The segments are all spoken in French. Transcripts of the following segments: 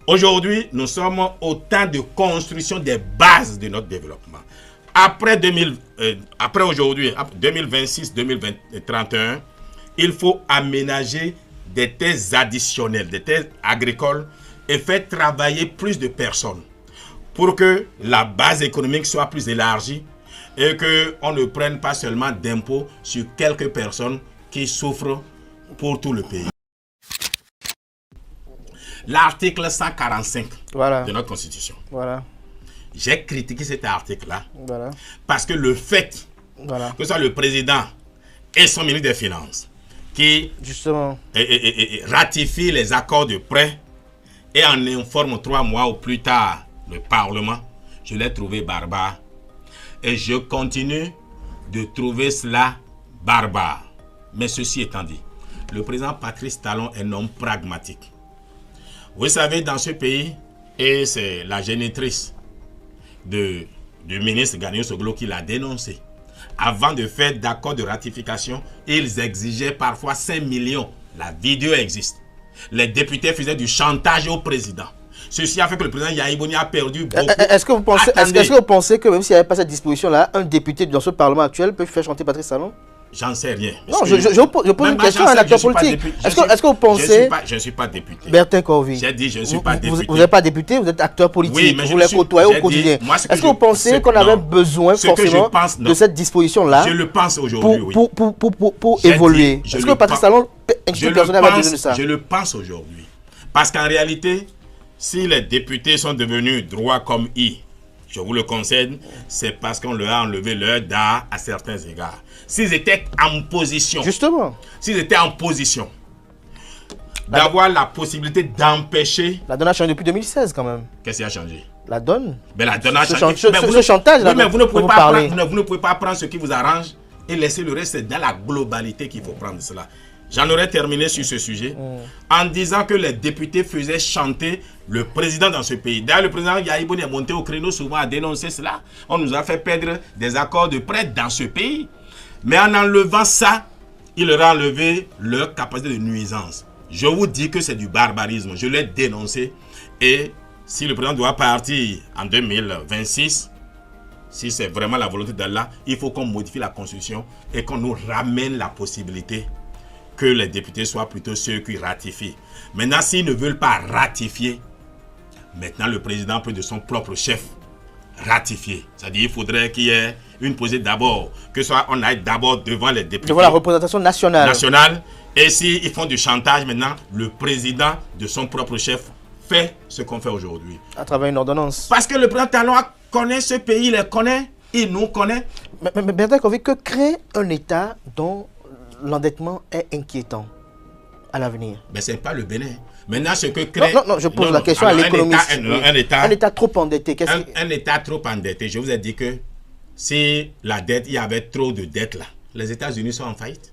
Aujourd'hui, nous sommes au temps de construction des bases de notre développement. Après aujourd'hui, 2026-2031, il faut aménager des terres additionnelles, des terres agricoles et faire travailler plus de personnes pour que la base économique soit plus élargie et qu'on ne prenne pas seulement d'impôts sur quelques personnes qui souffrent pour tout le pays. L'article 145 de notre Constitution. J'ai critiqué cet article-là parce que le fait que ce soit le président et son ministre des Finances qui ratifient les accords de prêt et en informent 3 mois au plus tard le Parlement, je l'ai trouvé barbare. Et je continue de trouver cela barbare. Mais ceci étant dit, le président Patrice Talon est un homme pragmatique. Vous savez, dans ce pays, et c'est la génitrice du ministre Ganiou Soglo qui l'a dénoncé, avant de faire d'accord de ratification, ils exigeaient parfois 5 millions. La vidéo existe. Les députés faisaient du chantage au président. Ceci a fait que le président Yahya Boni a perdu beaucoup. Est-ce que vous pensez que même s'il n'y avait pas cette disposition-là, un député dans ce Parlement actuel peut faire chanter Patrice Talon? J'en sais rien. Non, je pose une question à un acteur politique. Est-ce que vous pensez... Je ne suis pas député. Bertin Corvi. J'ai dit je ne suis pas député. Vous n'êtes pas député, vous êtes acteur politique. Oui, mais vous les côtoyez au quotidien. Est-ce que vous pensez qu'on avait besoin forcément de cette disposition-là? Je le pense aujourd'hui, oui. Pour évoluer. Est-ce que Patrice Talon, personne n'avait besoin de ça? Je le pense aujourd'hui. Parce qu'en réalité, si les députés sont devenus droits comme I, je vous le concède, c'est parce qu'on leur a enlevé leur dard à certains égards. S'ils étaient en position, justement, s'ils étaient en position d'avoir la possibilité d'empêcher... La donne a changé depuis 2016 quand même. Qu'est-ce qui a changé? La donne. Mais la donne a changé. Ce chantage, oui, mais vous ne pouvez pas prendre ce qui vous arrange et laisser le reste. C'est dans la globalité qu'il faut prendre cela. J'en aurais terminé sur ce sujet en disant que les députés faisaient chanter le président dans ce pays. D'ailleurs, le président Yahya Boni est monté au créneau souvent à dénoncer cela. On nous a fait perdre des accords de prêt dans ce pays. Mais en enlevant ça, il leur a enlevé leur capacité de nuisance. Je vous dis que c'est du barbarisme. Je l'ai dénoncé. Et si le président doit partir en 2026, si c'est vraiment la volonté d'Allah, il faut qu'on modifie la Constitution et qu'on nous ramène la possibilité que les députés soient plutôt ceux qui ratifient. Maintenant, s'ils ne veulent pas ratifier, maintenant le président peut de son propre chef ratifier. C'est-à-dire qu'il faudrait qu'il y ait une posée d'abord, que soit on aille d'abord devant les députés. Devant la représentation nationale. Et s'ils font du chantage maintenant, le président de son propre chef fait ce qu'on fait aujourd'hui. À travers une ordonnance. Parce que le président Talon connaît ce pays, il les connaît, il nous connaît. Mais Bertin Corvi, que crée un État dont l'endettement est inquiétant à l'avenir? Mais ce n'est pas le Bénin. Maintenant, ce que crée... Non, je pose la question à l'économiste. Un État trop endetté. Un État trop endetté. Je vous ai dit que si la dette, il y avait trop de dettes là, les États-Unis sont en faillite.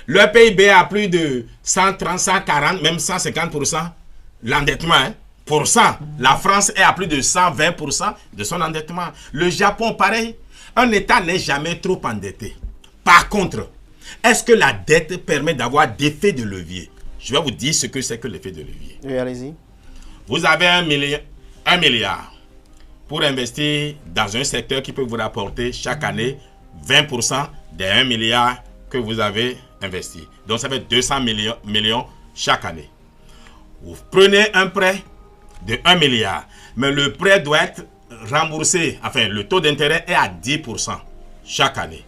Le PIB a plus de 130, 140, même 150% l'endettement. La France est à plus de 120% de son endettement. Le Japon, pareil. Un État n'est jamais trop endetté. Par contre, est-ce que la dette permet d'avoir d'effet de levier? Je vais vous dire ce que c'est que l'effet de levier. Oui, allez-y. Vous avez 1 milliard pour investir dans un secteur qui peut vous rapporter chaque année 20% des 1 milliard que vous avez investi. Donc ça fait 200 millions chaque année. Vous prenez un prêt de 1 milliard, mais le prêt doit être remboursé, enfin le taux d'intérêt est à 10% chaque année.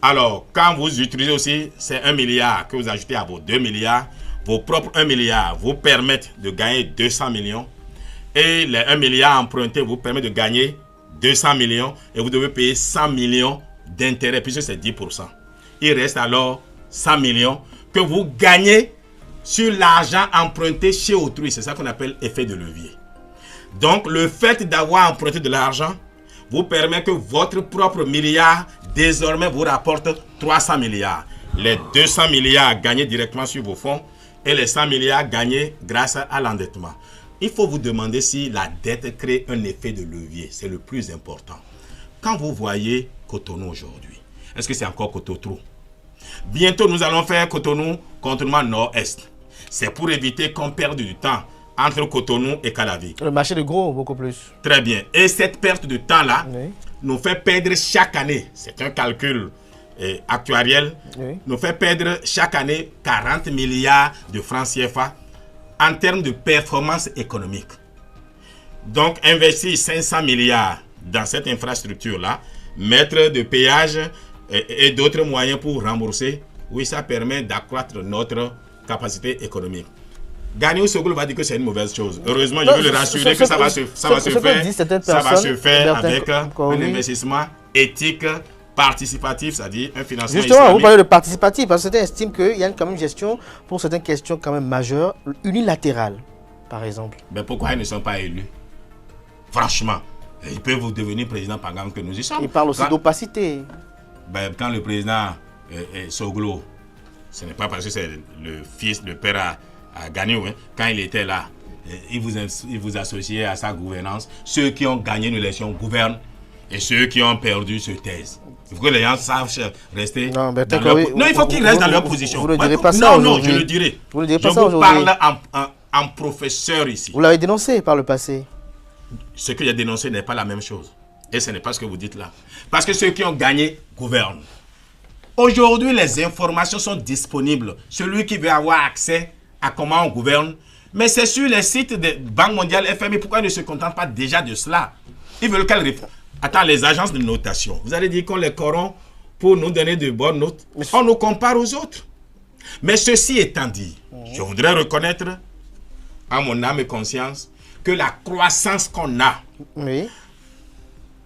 Alors, quand vous utilisez aussi ces 1 milliard que vous ajoutez à vos 2 milliards, vos propres 1 milliard vous permettent de gagner 200 millions. Et les 1 milliard empruntés vous permettent de gagner 200 millions. Et vous devez payer 100 millions d'intérêt, puisque c'est 10%. Il reste alors 100 millions que vous gagnez sur l'argent emprunté chez autrui. C'est ça qu'on appelle effet de levier. Donc, le fait d'avoir emprunté de l'argent vous permet que votre propre milliard désormais vous rapporte 300 milliards. Les 200 milliards gagnés directement sur vos fonds et les 100 milliards gagnés grâce à l'endettement. Il faut vous demander si la dette crée un effet de levier. C'est le plus important. Quand vous voyez Cotonou aujourd'hui, est-ce que c'est encore Cotonou? Bientôt, nous allons faire Cotonou contournement nord-est. C'est pour éviter qu'on perde du temps. entre Cotonou et Calavi. Le marché de gros, beaucoup plus. Très bien. Et cette perte de temps-là nous fait perdre chaque année, c'est un calcul actuariel, nous fait perdre chaque année 40 milliards de francs CFA en termes de performance économique. Donc, investir 500 milliards dans cette infrastructure-là, mettre de péage et d'autres moyens pour rembourser, oui, ça permet d'accroître notre capacité économique. Gagner au Soglo va dire que c'est une mauvaise chose. Heureusement, je veux le rassurer que ça va se faire avec un investissement éthique, participatif, c'est-à-dire un financement Justement, islamique. vous parlez de participatif, parce que certains estiment qu'il y a quand même une gestion pour certaines questions quand même majeures, unilatérale, par exemple. Mais pourquoi ils ne sont pas élus? Franchement, ils peuvent vous devenir président par exemple que nous y sommes. Ils parlent aussi d'opacité. Ben, quand le président Soglo, ce n'est pas parce que c'est le fils, le père à Gagnou, hein, quand il était là, il vous associait à sa gouvernance. Ceux qui ont gagné une élection gouvernent et ceux qui ont perdu se taisent. Il faut que les gens sachent rester dans leur Non, il faut qu'ils restent dans leur position. Vous ne direz pas ça Non, je le dirai. Vous ne direz pas ça aujourd'hui. Je vous parle en professeur ici. Vous l'avez dénoncé par le passé. Ce que j'ai dénoncé n'est pas la même chose. Et ce n'est pas ce que vous dites là. Parce que ceux qui ont gagné gouvernent. Aujourd'hui, les informations sont disponibles. Celui qui veut avoir accès à comment on gouverne. Mais c'est sur les sites de Banque mondiale, FMI. Pourquoi ils ne se contentent pas déjà de cela? Ils veulent qu'elles réponde. Attends, les agences de notation. Vous allez dire qu'on les corrompt pour nous donner de bonnes notes. On nous compare aux autres. Mais ceci étant dit, je voudrais reconnaître à mon âme et conscience que la croissance qu'on a,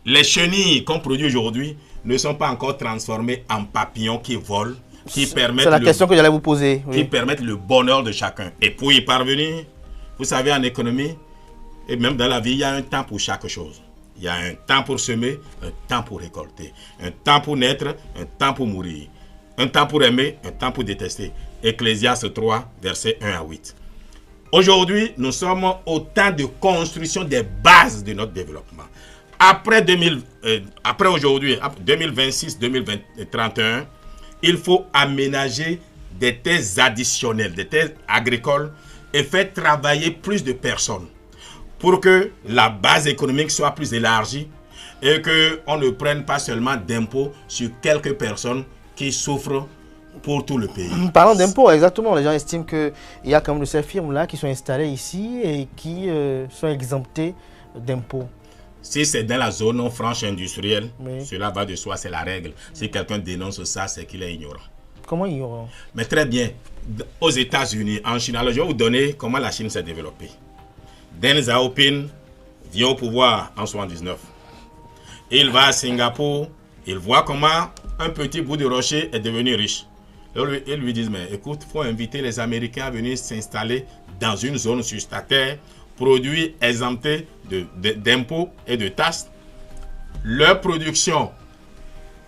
les chenilles qu'on produit aujourd'hui ne sont pas encore transformées en papillons qui volent, qui permettent... C'est la question que j'allais vous poser. Qui permettent le bonheur de chacun. Et pour y parvenir, vous savez, en économie, et même dans la vie, il y a un temps pour chaque chose. Il y a un temps pour semer, un temps pour récolter, un temps pour naître, un temps pour mourir, un temps pour aimer, un temps pour détester. Ecclésiaste 3, versets 1 à 8. Aujourd'hui, nous sommes au temps de construction des bases de notre développement. Après aujourd'hui, 2026-2031, il faut aménager des terres additionnelles, des terres agricoles et faire travailler plus de personnes pour que la base économique soit plus élargie et qu'on ne prenne pas seulement d'impôts sur quelques personnes qui souffrent pour tout le pays. Parlons d'impôts, exactement. Les gens estiment qu'il y a quand même de ces firmes-là qui sont installées ici et qui sont exemptées d'impôts. Si c'est dans la zone non franche industrielle, cela va de soi, c'est la règle. Si quelqu'un dénonce ça, c'est qu'il est ignorant. Comment ignorant? Mais très bien. Aux États-Unis, en Chine, alors je vais vous donner comment la Chine s'est développée. Deng Xiaoping vient au pouvoir en 1979. Il va à Singapour, il voit comment un petit bout de rocher est devenu riche. Ils lui disent, mais écoute, il faut inviter les Américains à venir s'installer dans une zone sur ta terre, produits exemptés d'impôts et de taxes. Leur production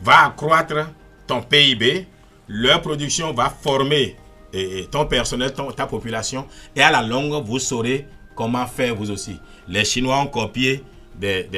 va accroître ton PIB, leur production va former ton personnel, ta population, et à la longue, vous saurez comment faire vous aussi. Les Chinois ont copié des